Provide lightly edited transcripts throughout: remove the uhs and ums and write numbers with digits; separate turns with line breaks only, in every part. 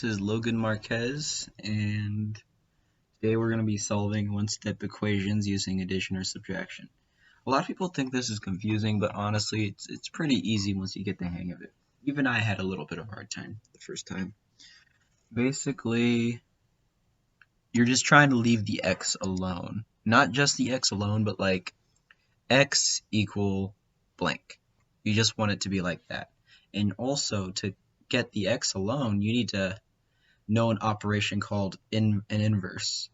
This is Logan Marquez, and today we're going to be solving one-step equations using addition or subtraction. A lot of people think this is confusing, but honestly, it's pretty easy once you get the hang of it. Even I had a little bit of a hard time the first time. Basically, you're just trying to leave the x alone. Not just the x alone, but like x equal blank. You just want it to be like that. And also, to get the x alone, you need to know an operation called an inverse.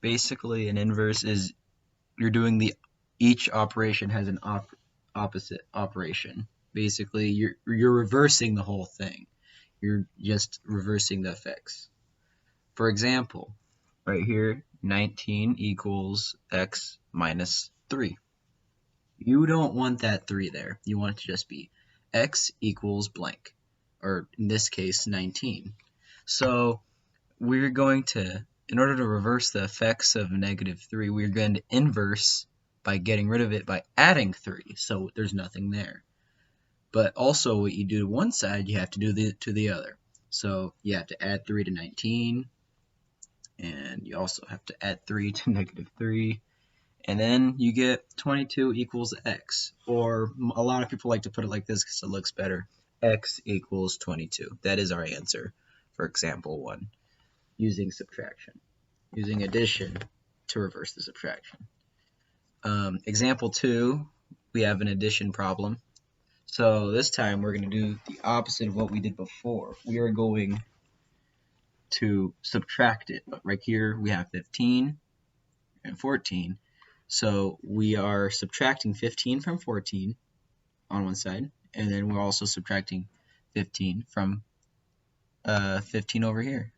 Basically, an inverse is you're doing each operation has an opposite operation. Basically, you're reversing the whole thing. You're just reversing the effects. For example, right here, 19 equals x minus 3. You don't want that 3 there. You want it to just be x equals blank, or in this case, 19. So we're going to, in order to reverse the effects of -3, we're going to inverse by getting rid of it by adding 3, so there's nothing there. But also what you do to one side, you have to do to the other. So you have to add 3 to 19, and you also have to add 3 to -3, and then you get 22 equals x, or a lot of people like to put it like this because it looks better. X equals 22. That is our answer for example 1. Using subtraction, using addition to reverse the subtraction. Example 2, we have an addition problem. So this time we're going to do the opposite of what we did before. We are going to subtract it. But right here we have 15 and 14. So we are subtracting 15 from 14 on one side, and then we're also subtracting 15 from 15 over here.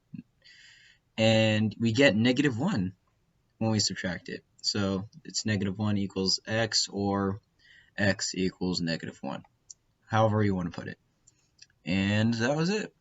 And we get -1 when we subtract it. So it's -1 equals x, or x equals -1. However you want to put it. And that was it.